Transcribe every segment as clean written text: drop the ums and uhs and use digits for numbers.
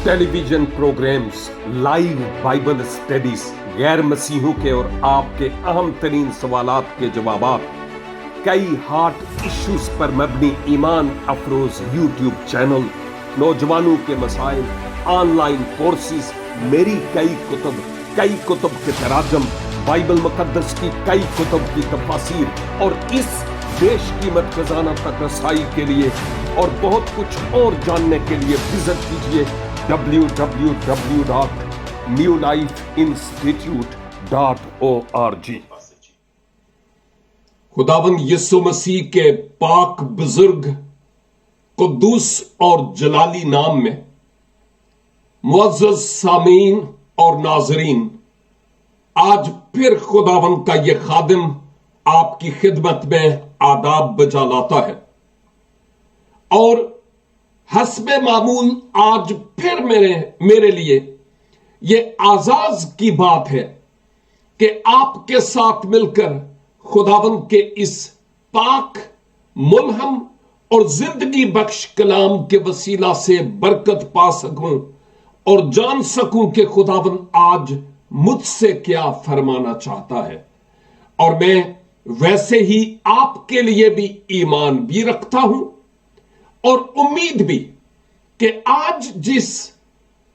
Television programmes, live Bible studies, गैर मसीहों के और आपके अहम तरीन सवालात के जवाबात, कई हार्ट इश्यूज पर मबनी ईमान अफरोज यूट्यूब चैनल, नौजवानों के मसाइल, ऑनलाइन कोर्सेज, मेरी कई कुतुब के तराजम, बाइबल मुकद्दस की कई कुतुब की तफासीर और इस बेशकीमत खजाना तक रसाई के लिए और बहुत कुछ और जानने के लिए विजिट कीजिए www.newlifeinstitute.org। खुदावंद यीशु मसीह के पाक बुजुर्ग कुद्दूस और जलाली नाम में मुअज़्ज़ज़ सामीन और नाज़रीन, आज फिर खुदावंद का यह खादिम आपकी खिदमत में आदाब बजा लाता है और हस्बे मामूल आज फिर मेरे लिए यह आजाज की बात है कि आपके साथ मिलकर खुदावंद के इस पाक मुल्हम और जिंदगी बख्श कलाम के वसीला से बरकत पा सकूं और जान सकूं कि खुदावंद आज मुझसे क्या फरमाना चाहता है। और मैं वैसे ही आपके लिए भी ईमान भी रखता हूं और उम्मीद भी कि आज जिस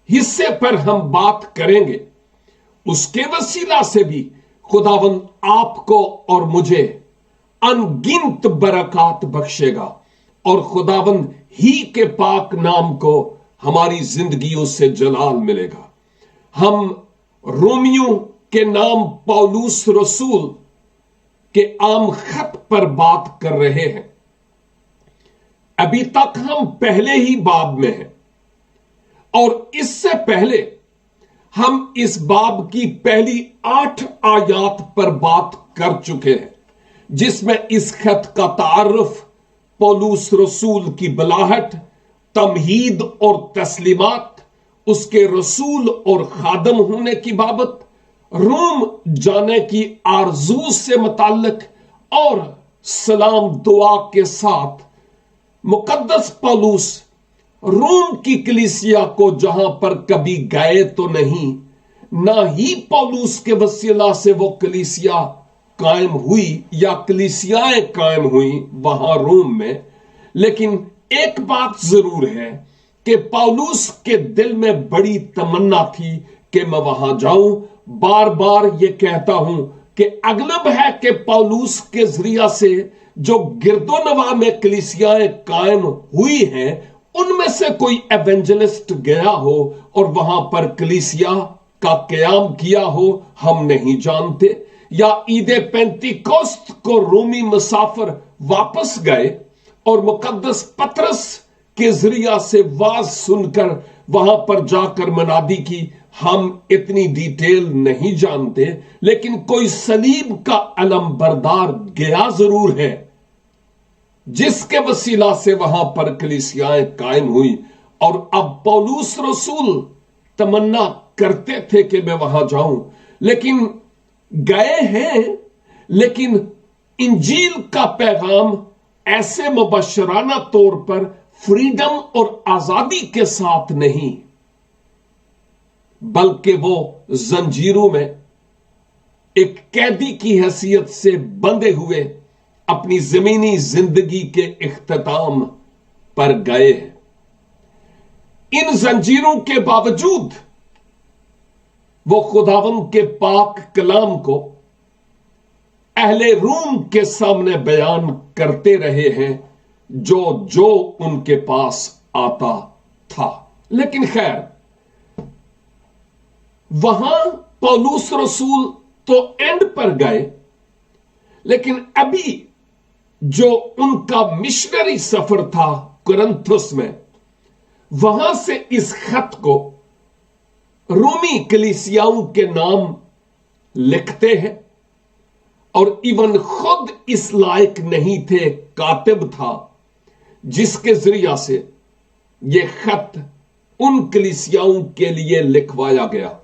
हिस्से पर हम बात करेंगे उसके वसीला से भी खुदावंद आपको और मुझे अनगिनत बरकत बख्शेगा और खुदावंद ही के पाक नाम को हमारी जिंदगियों से जलाल मिलेगा। हम रोमियो के नाम पौलुस रसूल के आम खत पर बात कर रहे हैं। अभी तक हम पहले ही बाब में हैं और इससे पहले हम इस बाब की पहली 8 आयात पर बात कर चुके हैं, जिसमें इस खत का तारुफ, पौलुस रसूल की बलाहट, तमहीद और तस्लीमात, उसके रसूल और खादम होने की बाबत, रोम जाने की आरजू से मुताल्लिक और सलाम दुआ के साथ मुकद्दस पौलुस रोम की कलीसिया को जहां पर कभी गए तो नहीं, ना ही पौलुस के वसीला से वो कलीसिया कायम हुई या कलीसियाएं कायम हुई वहां रोम में, लेकिन एक बात जरूर है कि पौलुस के दिल में बड़ी तमन्ना थी कि मैं वहां जाऊं। बार बार ये कहता हूं कि अगलब है कि पौलुस के जरिया से जो गिरदोनवा में कलीसियाएं कायम हुई हैं उनमें से कोई एवेंजलिस्ट गया हो और वहां पर कलीसिया का कयाम किया हो, हम नहीं जानते। या ईदे पेंतिकोस्त को रोमी मुसाफिर वापस गए और मुकद्दस पतरस के जरिया से वाज सुनकर वहां पर जाकर मनादी की, हम इतनी डिटेल नहीं जानते, लेकिन कोई सलीब का अलम बरदार गया जरूर है जिसके वसीला से वहां पर कलीसियाएं कायम हुई। और अब पौलुस रसूल तमन्ना करते थे कि मैं वहां जाऊं, लेकिन गए हैं, लेकिन इंजील का पैगाम ऐसे मुबशराना तौर पर फ्रीडम और आजादी के साथ नहीं, बल्कि वो जंजीरों में एक कैदी की हैसियत से बंधे हुए अपनी जमीनी जिंदगी के इख्तिताम पर गए हैं। इन जंजीरों के बावजूद वो खुदावंद के पाक कलाम को अहले रूम के सामने बयान करते रहे हैं जो उनके पास आता था। लेकिन खैर, वहां पौलुस रसूल तो एंड पर गए, लेकिन अभी जो उनका मिशनरी सफर था कुरिन्थुस में, वहां से इस खत को रोमी कलीसियाओं के नाम लिखते हैं और इवन खुद इस लायक नहीं थे, कातिब था जिसके जरिया से यह खत उन कलीसियाओं के लिए लिखवाया गया।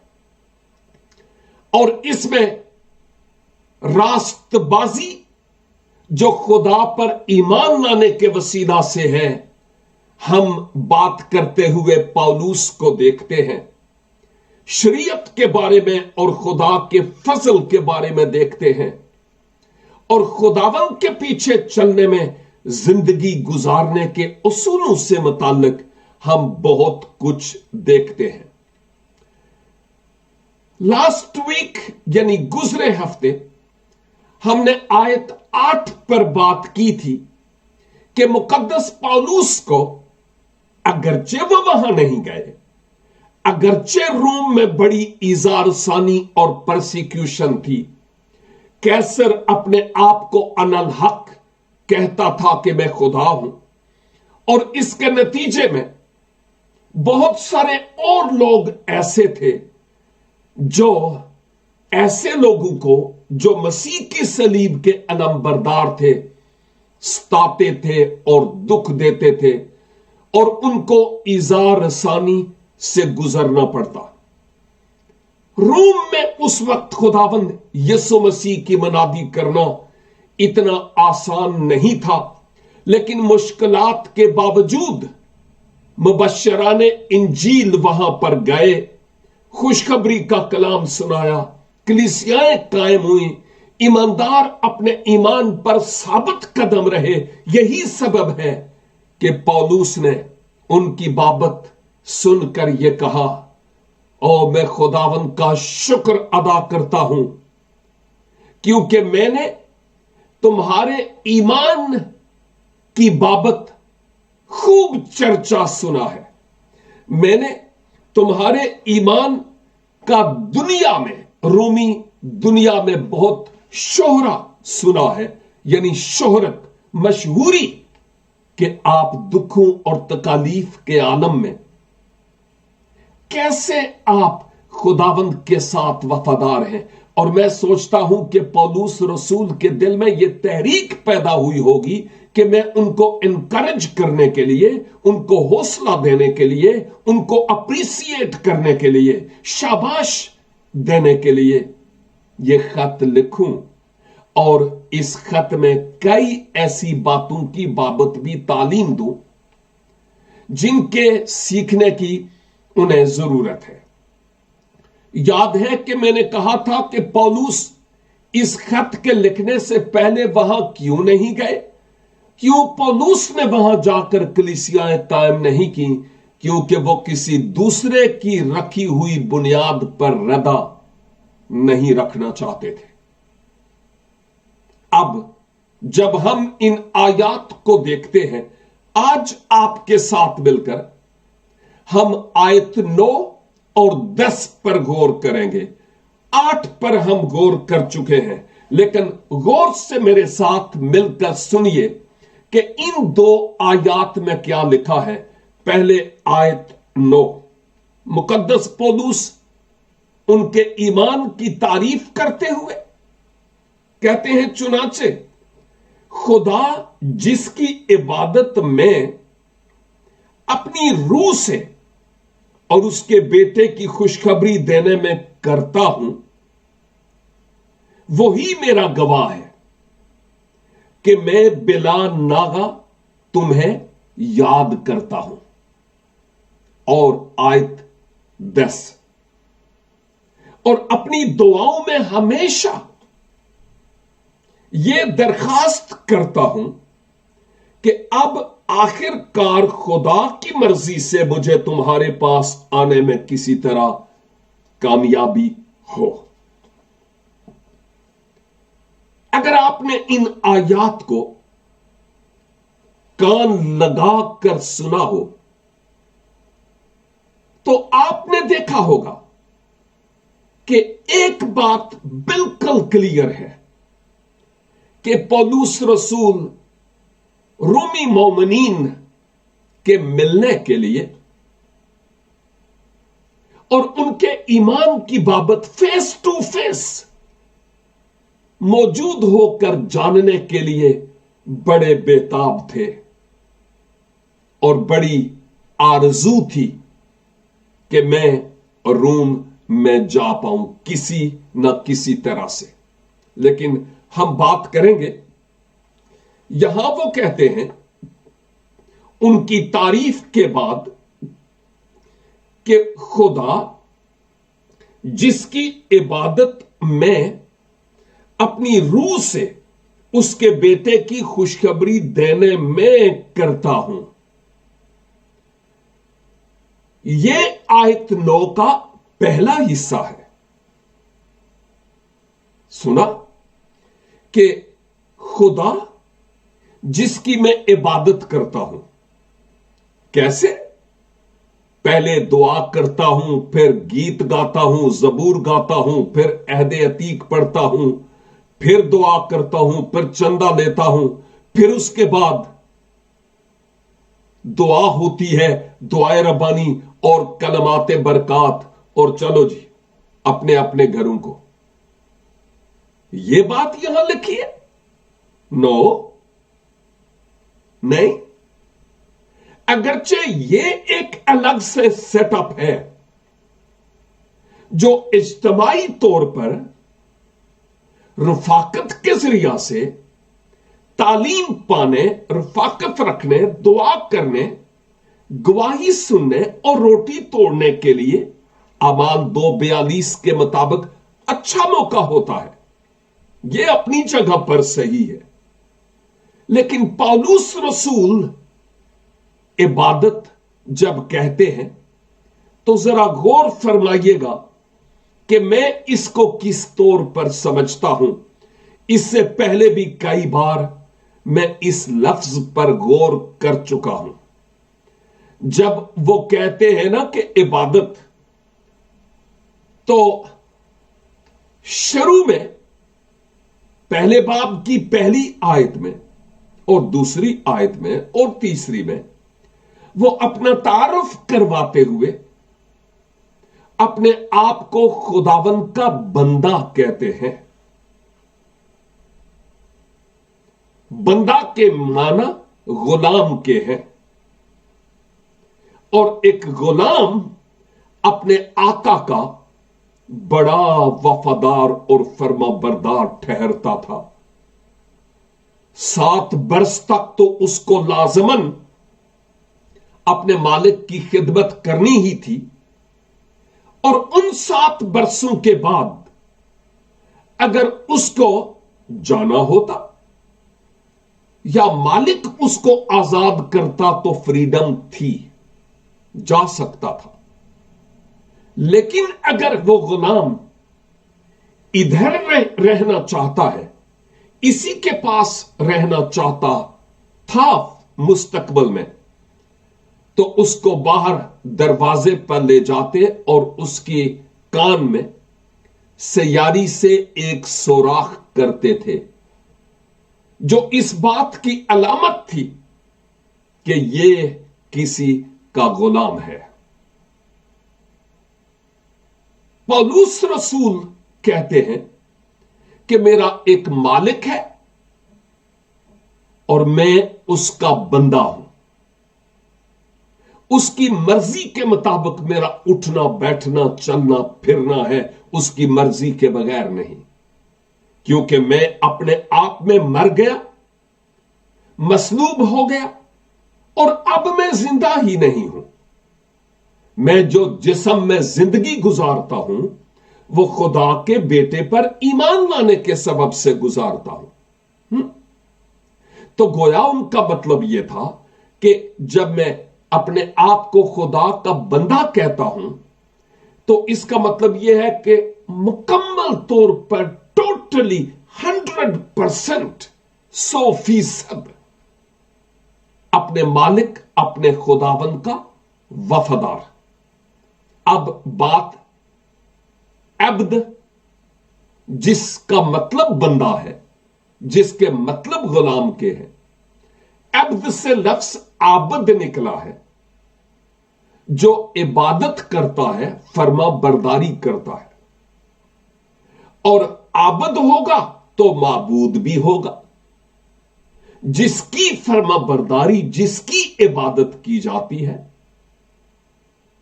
और इसमें रास्तबाजी जो खुदा पर ईमान लाने के वसीला से है, ہم بات کرتے ہوئے پولوس کو دیکھتے ہیں، شریعت کے بارے میں اور خدا کے فضل کے بارے میں دیکھتے ہیں، اور خداوند کے پیچھے چلنے میں زندگی گزارنے کے اصولوں سے متعلق ہم بہت کچھ دیکھتے ہیں۔ لاسٹ ویک یعنی گزرے ہفتے ہم نے آیت 8 پر بات کی تھی کہ مقدس پولوس کو اگرچہ وہ وہاں نہیں گئے، اگرچہ روم میں بڑی ایذا رسانی اور پرسیکیوشن تھی، کیسر اپنے آپ کو انا الحق کہتا تھا کہ میں خدا ہوں، اور اس کے نتیجے میں بہت سارے اور لوگ ایسے تھے جو ایسے لوگوں کو جو مسیح کی صلیب کے علم بردار تھے ستاتے تھے اور دکھ دیتے تھے، اور ان کو ایذا رسانی سے گزرنا پڑتا۔ روم میں اس وقت خداوند یسوع مسیح کی منادی کرنا اتنا آسان نہیں تھا، لیکن مشکلات کے باوجود مبشران انجیل وہاں پر گئے، خوشخبری کا کلام سنایا، کلیسیائیں قائم ہوئیں، ایماندار اپنے ایمان پر ثابت قدم رہے۔ یہی سبب ہے کہ پولوس نے ان کی بابت سن کر یہ کہا، او میں خداوند کا شکر ادا کرتا ہوں کیونکہ میں نے تمہارے ایمان کی بابت خوب چرچا سنا ہے، میں نے تمہارے ایمان کا دنیا میں، رومی دنیا میں بہت شہرہ سنا ہے، یعنی شہرت، مشہوری، کہ آپ دکھوں اور تکالیف کے عالم میں کیسے آپ خداوند کے ساتھ وفادار ہیں۔ اور میں سوچتا ہوں کہ پولوس رسول کے دل میں یہ تحریک پیدا ہوئی ہوگی کہ میں ان کو انکریج کرنے کے لیے، ان کو حوصلہ دینے کے لیے، ان کو اپریسیٹ کرنے کے لیے، شاباش دینے کے لیے یہ خط لکھوں، اور اس خط میں کئی ایسی باتوں کی بابت بھی تعلیم دوں جن کے سیکھنے کی انہیں ضرورت ہے۔ یاد ہے کہ میں نے کہا تھا کہ پولوس اس خط کے لکھنے سے پہلے وہاں کیوں نہیں گئے؟ کیوں پولوس نے وہاں جا کر کلیسیائیں قائم نہیں کی؟ کیونکہ وہ کسی دوسرے کی رکھی ہوئی بنیاد پر ردا نہیں رکھنا چاہتے تھے۔ اب جب ہم ان آیات کو دیکھتے ہیں، آج آپ کے ساتھ مل کر ہم آیت 9 اور 10 پر غور کریں گے۔ 8 پر ہم غور کر چکے ہیں، لیکن غور سے میرے ساتھ مل کر سنیے کہ ان 2 آیات میں کیا لکھا ہے۔ پہلے آیت 9، مقدس پولوس ان کے ایمان کی تعریف کرتے ہوئے کہتے ہیں، چنانچہ خدا جس کی عبادت میں اپنی روح سے اور اس کے بیٹے کی خوشخبری دینے میں کرتا ہوں، وہی میرا گواہ ہے کہ میں بلا ناغہ تمہیں یاد کرتا ہوں۔ اور آیت 10، اور اپنی دعاؤں میں ہمیشہ یہ درخواست کرتا ہوں کہ اب آخر کار خدا کی مرضی سے مجھے تمہارے پاس آنے میں کسی طرح کامیابی ہو۔ اگر آپ نے ان آیات کو کان لگا کر سنا ہو تو آپ نے دیکھا ہوگا کہ ایک بات بالکل کلیئر ہے کہ پولوس رسول رومی مومنین کے ملنے کے لیے اور ان کے ایمان کی بابت فیس ٹو فیس موجود ہو کر جاننے کے لیے بڑے بےتاب تھے، اور بڑی آرزو تھی کہ میں روم میں جا پاؤں کسی نہ کسی طرح سے۔ لیکن ہم بات کریں گے، یہاں وہ کہتے ہیں، उनकी तारीफ के बाद कि खुदा जिसकी इबादत मैं अपनी रूह से उसके बेटे की खुशखबरी देने में करता हूं। यह आयत 9 का पहला हिस्सा है। सुना कि खुदा जिसकी मैं इबादत करता हूं। कैसे? पहले दुआ करता हूं, फिर गीत गाता हूं, जबूर गाता हूं, फिर अहद अतीक पढ़ता हूं, फिर दुआ करता हूं, फिर चंदा लेता हूं, फिर उसके बाद दुआ होती है, दुआए रब्बानी और कलमाते बरकात, और चलो जी अपने अपने घरों को। यह बात यहां लिखी है? नो, नहीं। अगरचे ये एक अलग से सेटअप है जो इज्तमाई तौर पर रफाकत के जरिया से तालीम पाने, रफाकत रखने, दुआ करने, गवाही सुनने और रोटी तोड़ने के लिए अमाल 2:42 के मुताबिक अच्छा मौका होता है। यह अपनी जगह पर सही है। लेकिन पौलुस रसूल इबादत जब कहते हैं तो जरा गौर फरमाइएगा कि मैं इसको किस तौर पर समझता हूं। इससे पहले भी कई बार मैं इस लफ्ज पर गौर कर चुका हूं। जब वो कहते हैं ना कि इबादत, तो शुरू में पहले बाब की पहली आयत में और दूसरी आयत में और तीसरी में वो अपना तारुफ करवाते हुए अपने आप को खुदावंद का बंदा कहते हैं। बंदा के माना गुलाम के हैं, और एक गुलाम अपने आका का बड़ा वफादार और फर्माबरदार ठहरता था। 7 बरस तक तो उसको लाजमन अपने मालिक की खिदमत करनी ही थी, और उन 7 बरसों के बाद अगर उसको जाना होता या मालिक उसको आजाद करता तो फ्रीडम थी, जा सकता था। लेकिन अगर वो गुलाम इधर रहना चाहता है, इसी के पास रहना चाहता था मुस्तकबल में, तो उसको बाहर दरवाजे पर ले जाते और उसके कान में सयारी से एक सोराख करते थे, जो इस बात की अलामत थी कि ये किसी का गुलाम है। पौलुस रसूल कहते हैं कि मेरा एक मालिक है और मैं उसका बंदा हूं। उसकी मर्जी के मुताबिक मेरा उठना, बैठना, चलना फिरना है, उसकी मर्जी के बगैर नहीं। क्योंकि मैं अपने आप में मर गया, मसलूब हो गया, और अब मैं जिंदा ही नहीं हूं। मैं जो जिस्म में जिंदगी गुजारता हूं वो खुदा के बेटे पर ईमान लाने के सबब से गुजारता हूं। तो गोया उनका मतलब यह था कि जब मैं अपने आप को खुदा का बंदा कहता हूं तो इसका मतलब यह है कि मुकम्मल तौर पर टोटली 100%, 100% अपने मालिक, अपने खुदावंद का वफादार। अब बात अब्द, जिसका मतलब बंदा है, जिसके मतलब गुलाम के हैं, अब्द से लफ्ज आबद निकला है, जो इबादत करता है, फर्मा बरदारी करता है। और आबद होगा तो माबूद भी होगा। जिसकी फर्मा बरदारी, जिसकी इबादत की जाती है,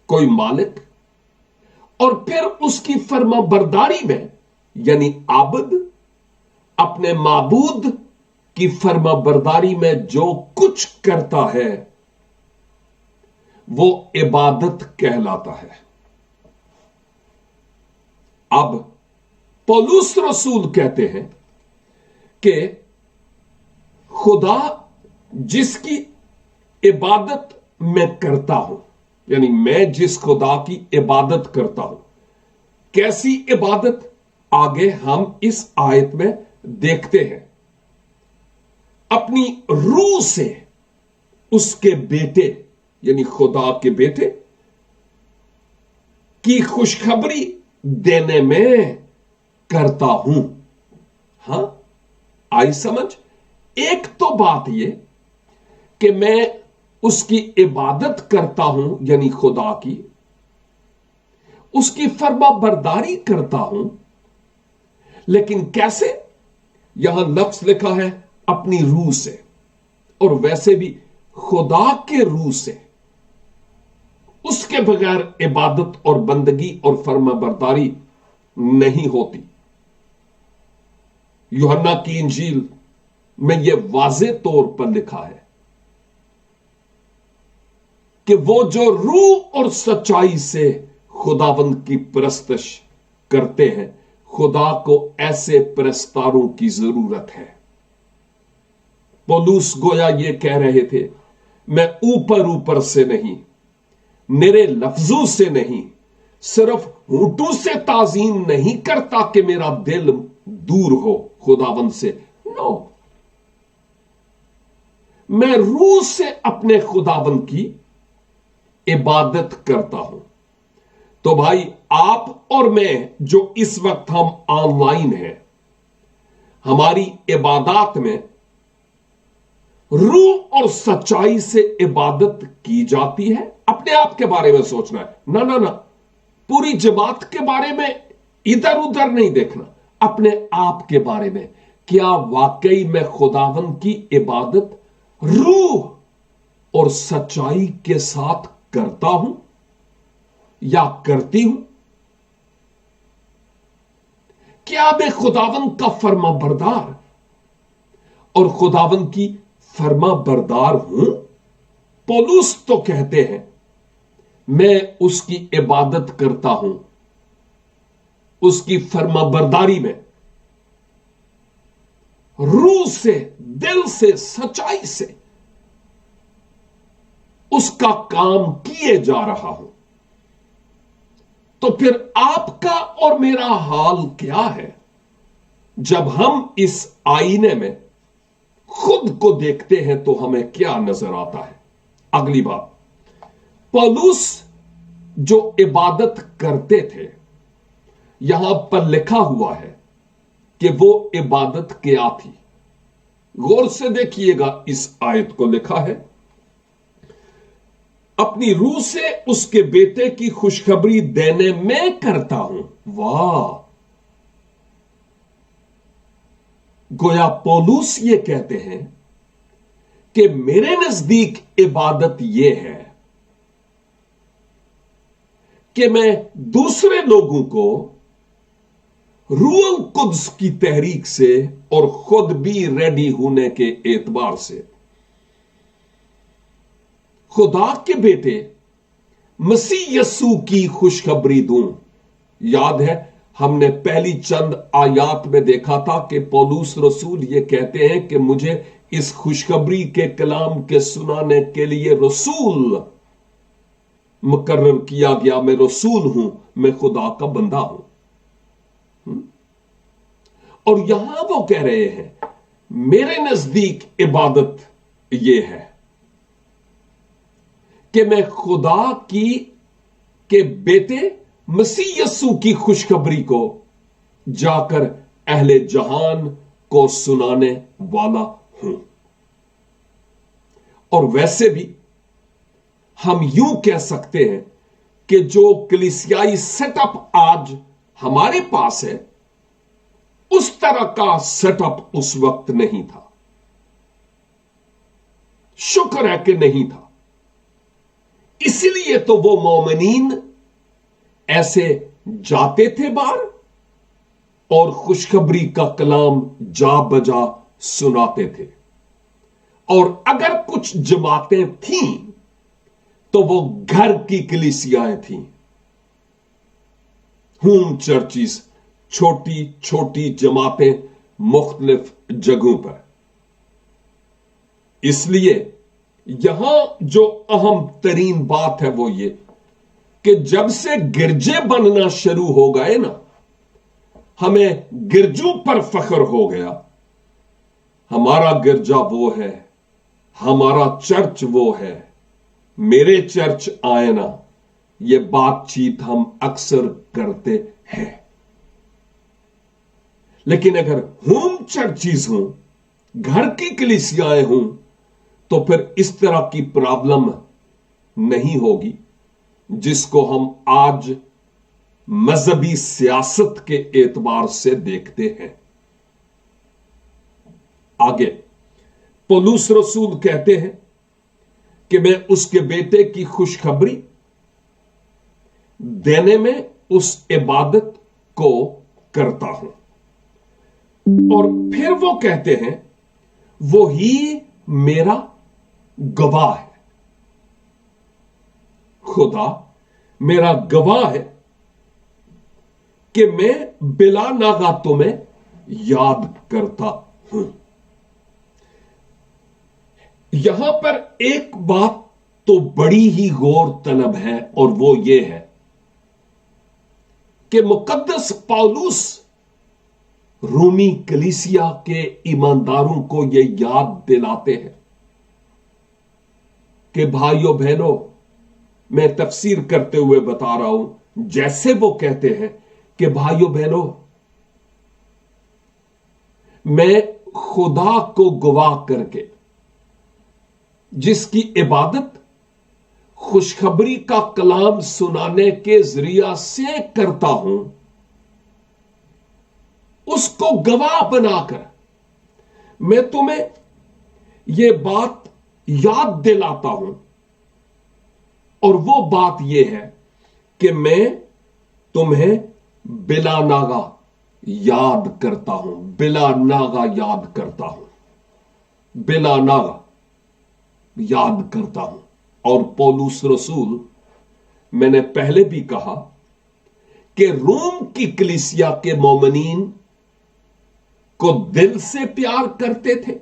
कोई मालिक, और फिर उसकी फर्मा बरदारी में यानी आबद अपने माबूद की फर्मा बरदारी में जो कुछ करता है वो इबादत कहलाता है। अब पौलुस रसूल कहते हैं कि खुदा जिसकी इबादत मैं करता हूं, यानी मैं जिस खुदा की इबादत करता हूं, कैसी इबादत आगे हम इस आयत में देखते हैं। अपनी रूह से उसके बेटे यानी खुदा के बेटे की खुशखबरी देने में करता हूं। हां, आई समझ। एक तो बात यह कि मैं उसकी इबादत करता हूं यानी खुदा की, उसकी फर्मा बरदारी करता हूं, लेकिन कैसे? यहां लफ्ज लिखा है अपनी रूह से, और वैसे भी खुदा के रूह से उसके बगैर इबादत और बंदगी और फर्मा बरदारी नहीं होती। यूहन्ना की इंजील में यह वाज़े तौर पर लिखा है कि वो जो रूह और सच्चाई से खुदावंद की परस्तश करते हैं, खुदा को ऐसे परस्तारों की जरूरत है। पौलुस गोया ये कह रहे थे, मैं ऊपर ऊपर से नहीं, मेरे लफ्जों से नहीं, सिर्फ होठों से ताजीम नहीं करता कि मेरा दिल दूर हो खुदावंद से। नो, मैं रूह से अपने खुदावंद की इबादत करता हूं। तो भाई, आप और मैं जो इस वक्त हम ऑनलाइन हैं, हमारी इबादत में रूह और सच्चाई से इबादत की जाती है। अपने आप के बारे में सोचना है, ना ना ना, पूरी जमात के बारे में इधर उधर नहीं देखना, अपने आप के बारे में। क्या वाकई में खुदावंद की इबादत रूह और सच्चाई के साथ करता हूं या करती हूं? क्या मैं खुदावंद का फर्मा बरदार और खुदावंद की फर्मा बरदार हूं? पौलुस तो कहते हैं मैं उसकी इबादत करता हूं, उसकी फर्मा बरदारी में रूह से, दिल से, सच्चाई से उसका काम किए जा रहा हूं। तो फिर आपका और मेरा हाल क्या है जब हम इस आईने में खुद को देखते हैं? तो हमें क्या नजर आता है? अगली बात, पौलुस जो इबादत करते थे, यहां पर लिखा हुआ है कि वो इबादत क्या थी। गौर से देखिएगा, इस आयत को लिखा है अपनी रूह से उसके बेटे की खुशखबरी देने में करता हूं। वाह! गोया पौलुस ये कहते हैं कि मेरे नजदीक इबादत यह है कि मैं दूसरे लोगों को रूह कुद्स की तहरीक से और खुद भी रेडी होने के एतबार से खुदा के बेटे मसीह यस्सू की खुशखबरी दूं। याद है, हमने पहली चंद आयात में देखा था कि पौलुस रसूल ये कहते हैं कि मुझे इस खुशखबरी के कलाम के सुनाने के लिए रसूल मुकर्रर किया गया। मैं रसूल हूं, मैं खुदा का बंदा हूं। और यहां वो कह रहे हैं मेरे नजदीक इबादत ये है कि मैं खुदा की के बेटे मसीह यस्सू की खुशखबरी को जाकर अहले जहान को सुनाने वाला हूं। और वैसे भी हम यूं कह सकते हैं कि जो कलीसियाई सेटअप आज हमारे पास है, उस तरह का सेटअप उस वक्त नहीं था। शुक्र है कि नहीं था। इसलिए तो वो मोमिनीन ऐसे जाते थे बाहर और खुशखबरी का कलाम जा बजा सुनाते थे। और अगर कुछ जमातें थीं तो वो घर की कलीसियाएं थीं, होम चर्चिस, छोटी छोटी जमातें मुख्तलिफ जगहों पर। इसलिए यहां जो अहम तरीन बात है वो ये कि जब से गिरजे बनना शुरू हो गए ना, हमें गिरजों पर फख्र हो गया। हमारा गिरजा वो है, हमारा चर्च वो है, मेरे चर्च आए ना, ये बातचीत हम अक्सर करते हैं। लेकिन अगर होम चर्चिज हों, घर की कलीसियाएं हों, तो फिर इस तरह की प्रॉब्लम नहीं होगी जिसको हम आज मजहबी सियासत के एतबार से देखते हैं। आगे पौलुस रसूल कहते हैं कि मैं उसके बेटे की खुशखबरी देने में उस इबादत को करता हूं। और फिर वो कहते हैं वो ही मेरा गवाह है। खुदा मेरा गवाह है कि मैं बिला नागा तुम्हें याद करता हूं। यहां पर एक बात तो बड़ी ही गौर तलब है, और वो ये है कि मुकद्दस पौलुस रोमी कलीसिया के ईमानदारों को यह याद दिलाते हैं कि भाइयों बहनों, मैं तफसीर करते हुए बता रहा हूं, जैसे वो कहते हैं कि भाइयों बहनों, मैं खुदा को गवाह करके जिसकी इबादत खुशखबरी का कलाम सुनाने के जरिया से करता हूं, उसको गवाह बनाकर मैं तुम्हें यह बात याद दिलाता हूं। और वो बात यह है कि मैं तुम्हें बिला नागा याद करता हूं, बिला नागा याद करता हूं, बिला नागा याद करता हूं। और पौलुस रसूल, मैंने पहले भी कहा कि रोम की कलीसिया के मोमिनीन को दिल से प्यार करते थे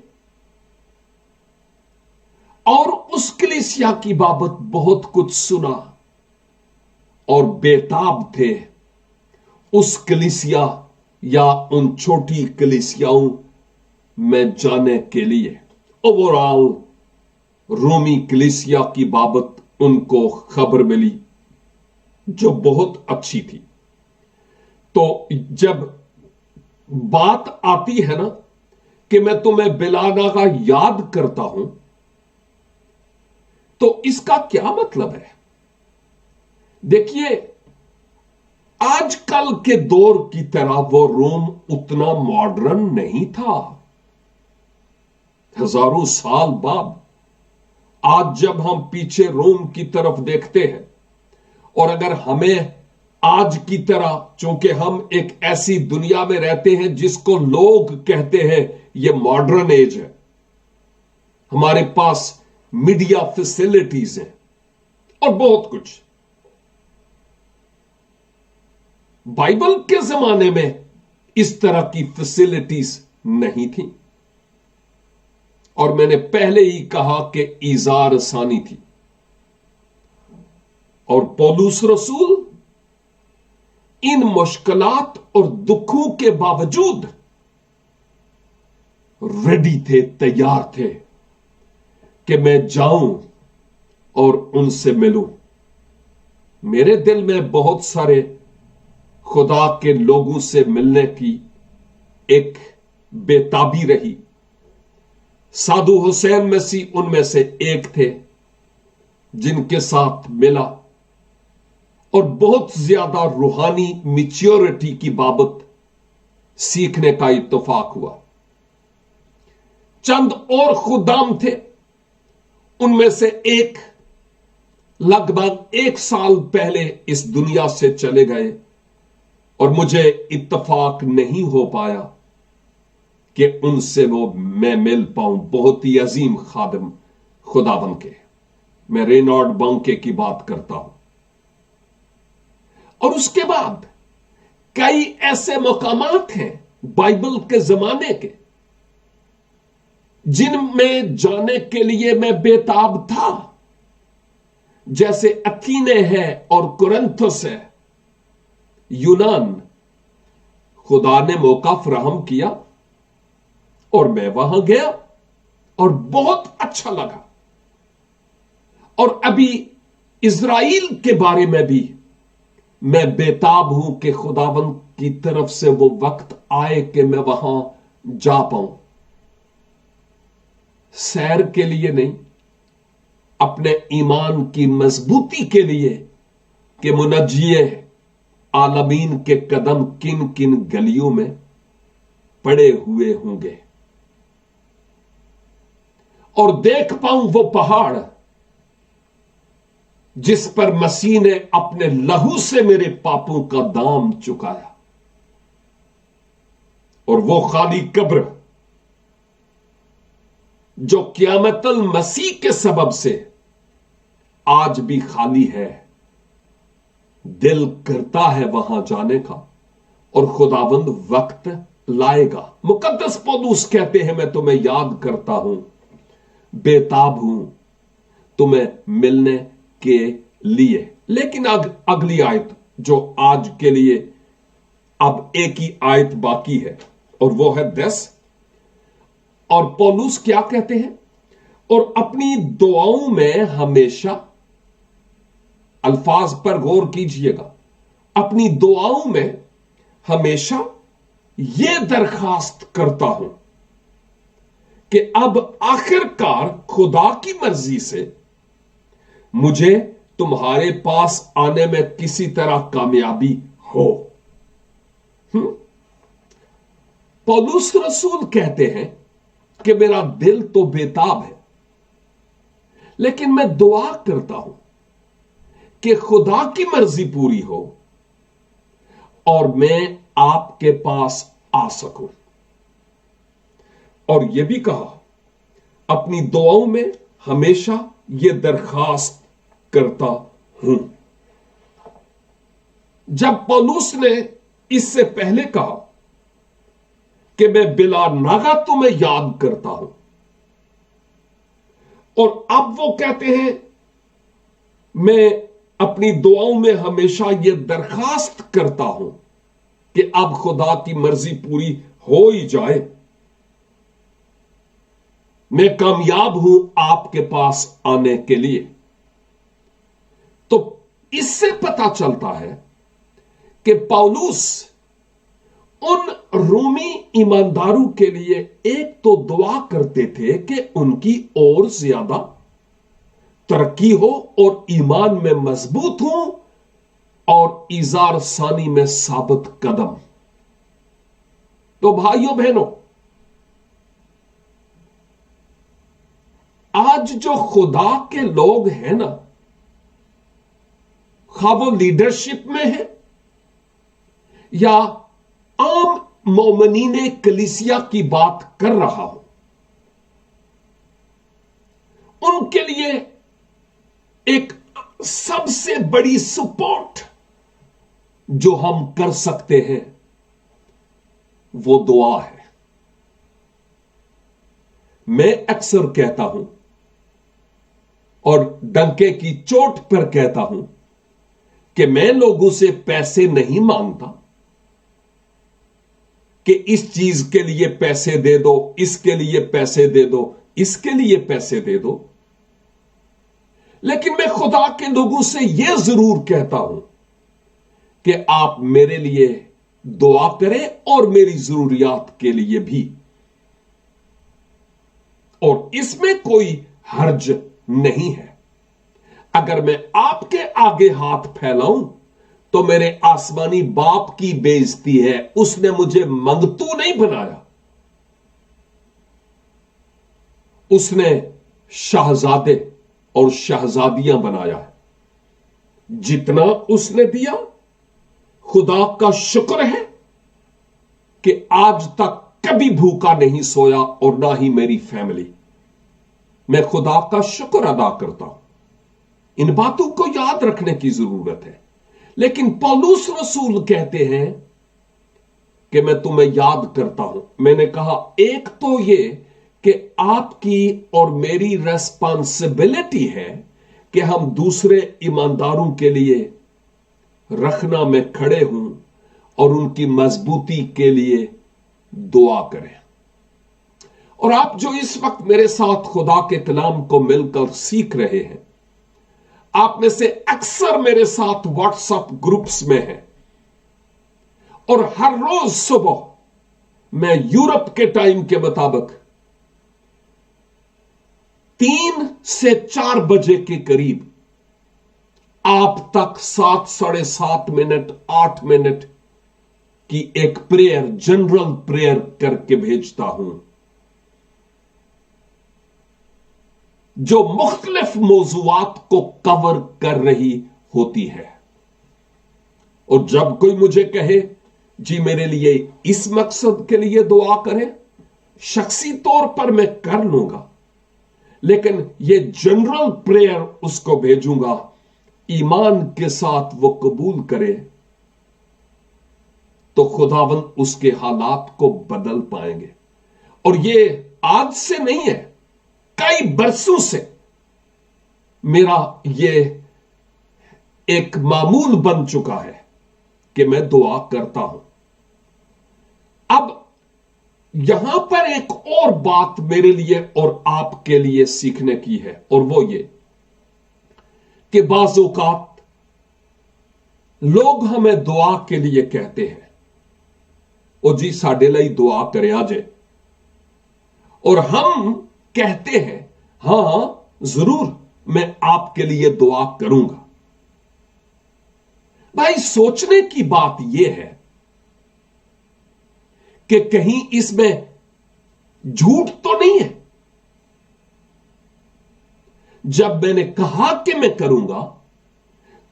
और उस कलीसिया की बाबत बहुत कुछ सुना और बेताब थे उस कलीसिया या उन छोटी कलीसियाओं में जाने के लिए। ओवरऑल रोमी कलीसिया की बाबत उनको खबर मिली जो बहुत अच्छी थी। तो जब बात आती है ना कि मैं तुम्हें बिलाना का याद करता हूं, तो इसका क्या मतलब है? देखिए, आजकल के दौर की तरह वो रोम उतना मॉडर्न नहीं था। हजारों साल बाद आज जब हम पीछे रोम की तरफ देखते हैं, और अगर हमें आज की तरह, चूंकि हम एक ऐसी दुनिया में रहते हैं जिसको लोग कहते हैं ये मॉडर्न एज है, हमारे पास मीडिया फैसिलिटीज हैं और बहुत कुछ। बाइबल के जमाने में इस तरह की फैसिलिटीज नहीं थी, और मैंने पहले ही कहा कि इजार आसानी थी। और पौलुस रसूल इन मुश्किलात और दुखों के बावजूद रेडी थे, तैयार थे कि मैं जाऊं और उनसे मिलूं। मेरे दिल में बहुत सारे खुदा के लोगों से मिलने की एक बेताबी रही। साधु हुसैन मसीह उनमें से एक थे जिनके साथ मिला और बहुत ज्यादा रूहानी मैच्योरिटी की बाबत सीखने का इत्तेफाक हुआ। चंद और खुदाम थे, उनमें से एक लगभग 1 साल पहले इस दुनिया से चले गए और मुझे इत्तेफाक नहीं हो पाया कि उनसे वो मैं मिल पाऊं। बहुत ही अजीम खादिम खुदाबंद के। मैं रेनॉल्ड बंके की बात करता हूं। और उसके बाद कई ऐसे मकामात हैं बाइबल के जमाने के जिनमें जाने के लिए मैं बेताब था, जैसे अथीने है और कुरिन्थुस है, यूनान। खुदा ने मौका फराहम किया और मैं वहां गया और बहुत अच्छा लगा। और अभी इज़राइल के बारे में भी मैं बेताब हूं कि खुदावंद की तरफ से वो वक्त आए कि मैं वहां जा पाऊं, सैर के लिए नहीं, अपने ईमान की मजबूती के लिए कि मुनज्जिए आलमीन के कदम किन किन गलियों में पड़े हुए होंगे, और देख पाऊं वो पहाड़ जिस पर मसीह ने अपने लहू से मेरे पापों का दाम चुकाया, और वो खाली कब्र जो क़यामतुल मसीह के सबब से आज भी खाली है। दिल करता है वहां जाने का, और खुदावंद वक्त लाएगा। मुकद्दस पौलुस कहते हैं, मैं तुम्हें याद करता हूं, बेताब हूं तुम्हें मिलने के लिए। लेकिन अगली आयत जो आज के लिए अब एक ही आयत बाकी है, और वो है 10। और पौलुस क्या कहते हैं? और अपनी दुआओं में हमेशा, अल्फाज पर गौर कीजिएगा, अपनी दुआओं में हमेशा यह दरखास्त करता हूं कि अब आखिरकार खुदा की मर्जी से मुझे तुम्हारे पास आने में किसी तरह कामयाबी हो। पौलुस रसूल कहते हैं कि मेरा दिल तो बेताब है, लेकिन मैं दुआ करता हूं कि खुदा की मर्जी पूरी हो और मैं आपके पास आ सकूं। और यह भी कहा, अपनी दुआओं में हमेशा यह दरखास्त करता हूं। जब पौलुस ने इससे पहले कहा कि मैं बिला नागा तुम्हें याद करता हूं, और अब वो कहते हैं मैं अपनी दुआओं में हमेशा यह दरखास्त करता हूं कि अब खुदा की मर्जी पूरी हो ही जाए, मैं कामयाब हूं आपके पास आने के लिए। तो इससे पता चलता है कि पौलुस उन रोमी ईमानदारों के लिए एक तो दुआ करते थे कि उनकी और ज्यादा तरक्की हो और ईमान में मजबूत हो और इजार सानी में साबित कदम। तो भाइयों बहनों, आज जो खुदा के लोग हैं ना, खा वो लीडरशिप में है या आम मोमिनीने कलीसिया की बात कर रहा हूं, उनके लिए एक सबसे बड़ी सपोर्ट जो हम कर सकते हैं वो दुआ है। मैं अक्सर कहता हूं और डंके की चोट पर कहता हूं कि मैं लोगों से पैसे नहीं मांगता कि इस चीज के लिए पैसे दे दो, इसके लिए पैसे दे दो, इसके लिए पैसे दे दो। लेकिन मैं खुदा के लोगों से यह जरूर कहता हूं कि आप मेरे लिए दुआ करें और मेरी जरूरियात के लिए भी, और इसमें कोई हर्ज नहीं है। अगर मैं आपके आगे हाथ फैलाऊं तो मेरे आसमानी बाप की बेइज्जती है, उसने मुझे मंगतू नहीं बनाया, उसने शहजादे और शहजादियां बनाया है। जितना उसने दिया, खुदा का शुक्र है कि आज तक कभी भूखा नहीं सोया और ना ही मेरी फैमिली। मैं खुदा का शुक्र अदा करता हूं। इन बातों को याद रखने की जरूरत है। लेकिन पौलुस रसूल कहते हैं कि मैं तुम्हें याद करता हूं। मैंने कहा एक तो ये कि आपकी और मेरी रेस्पॉन्सिबिलिटी है कि हम दूसरे ईमानदारों के लिए रखना में खड़े हूं और उनकी मजबूती के लिए दुआ करें। और आप जो इस वक्त मेरे साथ खुदा के कलाम को मिलकर सीख रहे हैं, आप में से अक्सर मेरे साथ व्हाट्सएप ग्रुप्स में हैं और हर रोज सुबह मैं यूरोप के टाइम के मुताबिक 3 से 4 बजे के करीब आप तक 7, साढ़े 7 मिनट, 8 मिनट की एक प्रेयर, जनरल प्रेयर करके भेजता हूं, जो मुख्तलिफ मौजूआत को कवर कर रही होती है। और जब कोई मुझे कहे जी मेरे लिए इस मकसद के लिए दुआ करें, शख्सी तौर पर मैं कर लूंगा, लेकिन ये जनरल प्रेयर उसको भेजूंगा, ईमान के साथ वो कबूल करे तो खुदावंद उसके हालात को बदल पाएंगे। और ये आज से नहीं है, कई बरसों से मेरा ये एक मामूल बन चुका है कि मैं दुआ करता हूं। अब यहां पर एक और बात मेरे लिए और आपके लिए सीखने की है, और वो ये कि बाज़ औक़ात लोग हमें दुआ के लिए कहते हैं, ओ जी साडे लिए दुआ करे आजे, और हम कहते हैं हां जरूर मैं आपके लिए दुआ करूंगा। भाई सोचने की बात यह है कि कहीं इसमें झूठ तो नहीं है। जब मैंने कहा कि मैं करूंगा,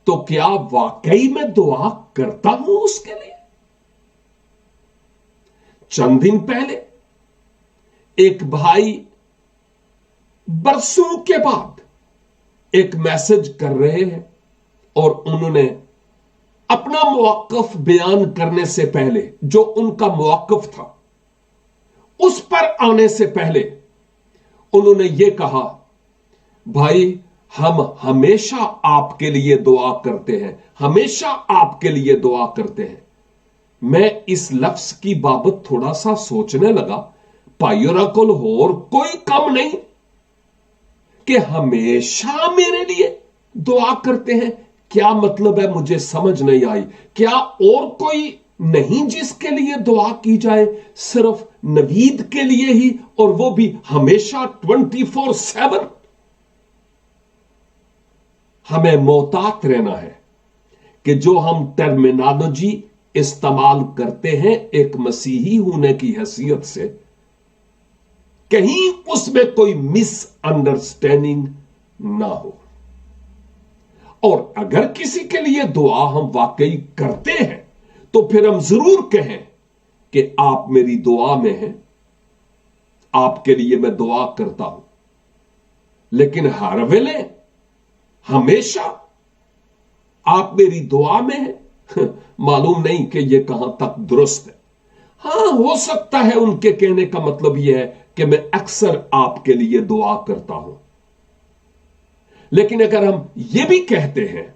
तो क्या वाकई में दुआ करता हूं उसके लिए? चंद दिन पहले एक भाई बरसों के बाद एक मैसेज कर रहे हैं, और उन्होंने अपना मौक़िफ़ बयान करने से पहले, जो उनका मौक़िफ़ था उस पर आने से पहले उन्होंने यह कहा, भाई हम हमेशा आपके लिए दुआ करते हैं, हमेशा आपके लिए दुआ करते हैं। मैं इस लफ्ज की बाबत थोड़ा सा सोचने लगा, भाइयों को और कोई कम नहीं कि हमेशा मेरे लिए दुआ करते हैं। क्या मतलब है मुझे समझ नहीं आई। क्या और कोई नहीं जिसके लिए दुआ की जाए? सिर्फ नवीद के लिए ही, और वो भी हमेशा 24/7? हमें मोहतात रहना है कि जो हम टर्मिनोलॉजी इस्तेमाल करते हैं एक मसीही होने की हैसियत से, कहीं उसमें कोई मिसअंडरस्टैंडिंग ना हो। और अगर किसी के लिए दुआ हम वाकई करते हैं, तो फिर हम जरूर कहें कि आप मेरी दुआ में हैं, आपके लिए मैं दुआ करता हूं। लेकिन हर वेले हमेशा आप मेरी दुआ में हैं, मालूम नहीं कि यह कहां तक दुरुस्त है। हां, हो सकता है उनके कहने का मतलब यह है कि मैं अक्सर आपके लिए दुआ करता हूं। लेकिन अगर हम यह भी कहते हैं,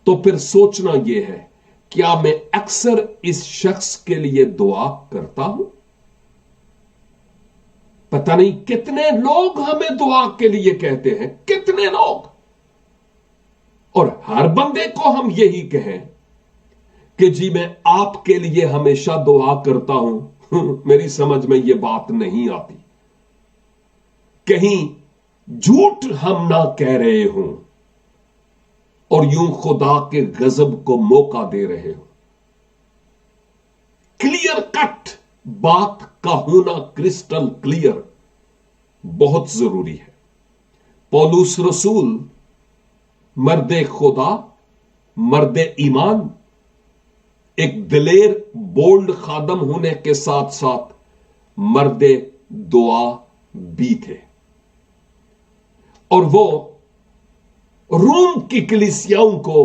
तो फिर सोचना यह है, क्या मैं अक्सर इस शख्स के लिए दुआ करता हूं? पता नहीं कितने लोग हमें दुआ के लिए कहते हैं, कितने लोग, और हर बंदे को हम यही कहें कि जी मैं आपके लिए हमेशा दुआ करता हूं। मेरी समझ में यह बात नहीं आती। कहीं झूठ हम ना कह रहे हों और यूं खुदा के गजब को मौका दे रहे हो। क्लियर कट बात का होना, क्रिस्टल क्लियर, बहुत जरूरी है। पौलुस रसूल मर्दे खुदा, मर्दे ईमान, एक दिलेर बोल्ड खादम होने के साथ साथ मर्दे दुआ भी थे। और वो रोम की कलीसियाओं को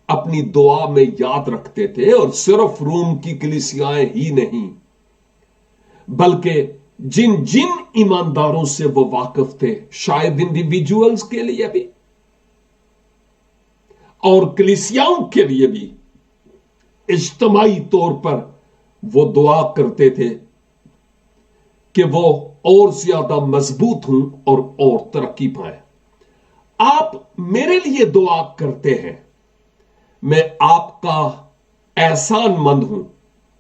अपनी दुआ में याद रखते थे, और सिर्फ रोम की कलीसियाएं ही नहीं बल्कि जिन जिन ईमानदारों से वो वाकिफ थे, शायद इंडिविजुअल्स के लिए भी और कलीसियाओं के लिए भी इज्तिमाई तौर पर वो दुआ करते थे कि वो और ज्यादा मजबूत हों और तरक्की पाए। आप मेरे लिए दुआ करते हैं, मैं आपका एहसान मंद हूं,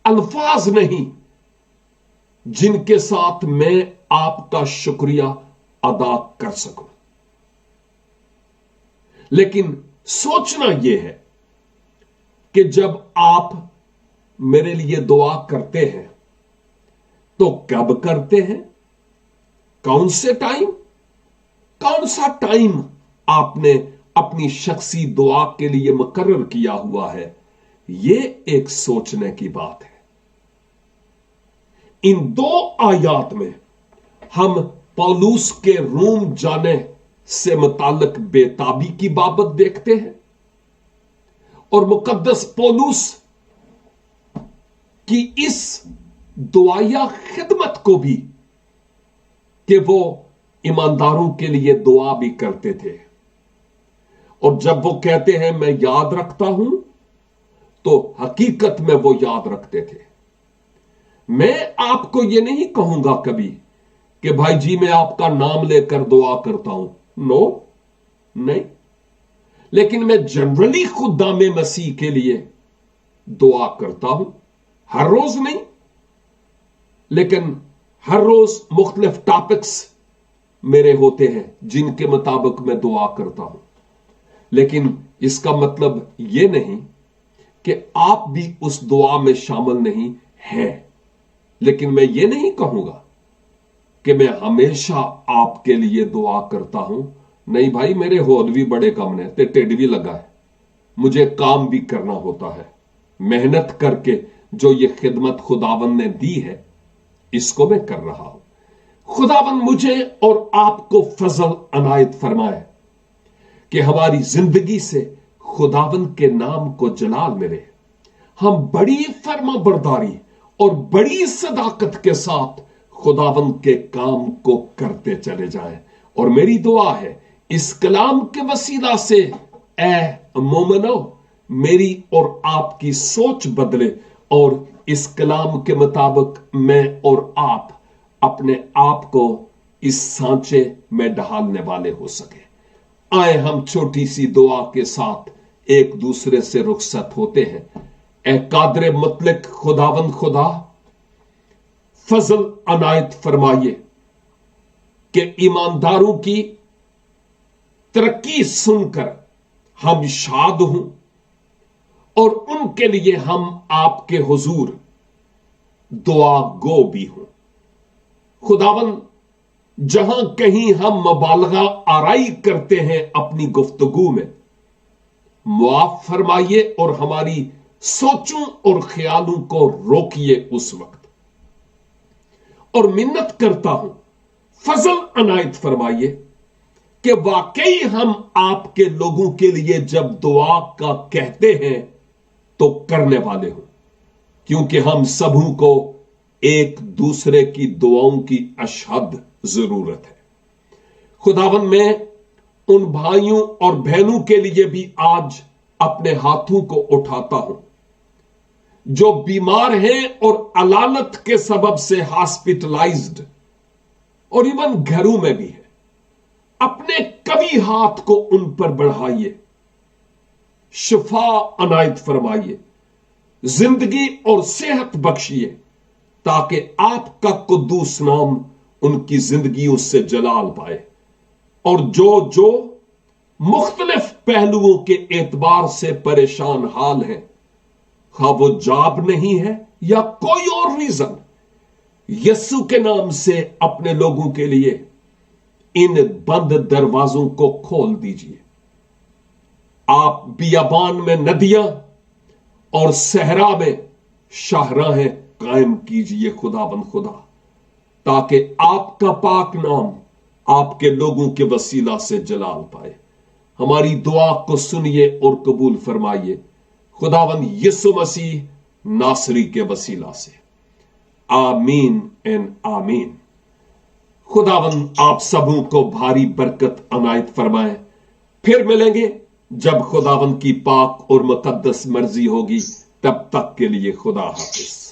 अल्फाज नहीं जिनके साथ मैं आपका शुक्रिया अदा कर सकूं। लेकिन सोचना यह है कि जब आप मेरे लिए दुआ करते हैं तो कब करते हैं, कौन सा टाइम आपने अपनी शख्सी दुआ के लिए मुकर्रर किया हुआ है, यह एक सोचने की बात है। इन दो आयात में हम पौलुस के रोम जाने से मुताल्लिक बेताबी की बाबत देखते हैं और मुकद्दस पौलुस की इस दुआया खिदमत को भी कि वो ईमानदारों के लिए दुआ भी करते थे। और जब वो कहते हैं मैं याद रखता हूं, तो हकीकत में वो याद रखते थे। मैं आपको ये नहीं कहूंगा कभी कि भाई जी मैं आपका नाम लेकर दुआ करता हूं, नो, नहीं। लेकिन मैं जनरली खुदा में मसीह के लिए दुआ करता हूं, हर रोज नहीं, लेकिन हर रोज मुख्तलिफ टॉपिक्स मेरे होते हैं जिनके मुताबिक मैं दुआ करता हूं। लेकिन इसका मतलब यह नहीं कि आप भी उस दुआ में शामिल नहीं हैं। लेकिन मैं ये नहीं कहूंगा कि मैं हमेशा आपके लिए दुआ करता हूं। नहीं भाई, मेरे होद भी बड़े कम ने ते टेढ़ भी लगा है, मुझे काम भी करना होता है। मेहनत करके जो ये खिदमत खुदावन ने दी है, इसको मैं कर रहा हूं। खुदावन मुझे और आपको फजल अनायत फरमाए कि हमारी जिंदगी से खुदावन के नाम को जलाल मिले। हम बड़ी फर्मा बरदारी और बड़ी सदाकत के साथ खुदावन के काम को करते चले जाएं। और मेरी दुआ है इस कलाम के वसीला से ए मोमिनो, मेरी और आपकी सोच बदले और इस कलाम के मुताबिक मैं और आप अपने आप को इस सांचे में ढालने वाले हो सके। आए हम छोटी सी दुआ के साथ एक दूसरे से रुखसत होते हैं। ए कादरे मुतलक खुदावंद खुदा, फजल अनायत फरमाइए कि ईमानदारों की तरक्की सुनकर हम शाद हों और उनके लिए हम आपके हुजूर दुआ गो भी हों। खुदावन, जहां कहीं हम मुबालगा आराई करते हैं अपनी गुफ्तगू में, मुआफ फरमाइए और हमारी सोचों और ख्यालों को रोकिए उस वक्त। और मिन्नत करता हूं, फजल अनायत फरमाइए कि वाकई हम आपके लोगों के लिए जब दुआ का कहते हैं तो करने वाले हों, क्योंकि हम सबों को एक दूसरे की दुआओं की अशहद जरूरत है। खुदावन, मैं उन भाइयों और बहनों के लिए भी आज अपने हाथों को उठाता हूं जो बीमार हैं और अलालत के सबब से हॉस्पिटलाइज्ड और इवन घरों में भी है। अपने कभी हाथ को उन पर बढ़ाइए, शिफा अनायत फरमाइए, जिंदगी और सेहत बख्शिए, ताकि आपका कुद्दूस नाम उनकी जिंदगियों से जलाल पाए। और जो मुख्तलिफ पहलुओं के एतबार से परेशान हाल हैं, खा वो जाब नहीं है या कोई और रीजन, यस्सु के नाम से अपने लोगों के लिए इन बंद दरवाजों को खोल दीजिए। आप बियाबान में नदियां और सहरा में शाहराहें कायम कीजिए खुदाबंद खुदा, ताकि आपका पाक नाम आपके लोगों के वसीला से जलाल पाए। ہماری دعا کو سنیے اور قبول فرمائیے خداوند یسوع مسیح ناصری کے وسیلہ سے، آمین این آمین۔ خداوند آپ سبوں کو بھاری برکت عنایت فرمائے۔ پھر ملیں گے جب خداوند کی پاک اور مقدس مرضی ہوگی، تب تک کے لیے خدا حافظ۔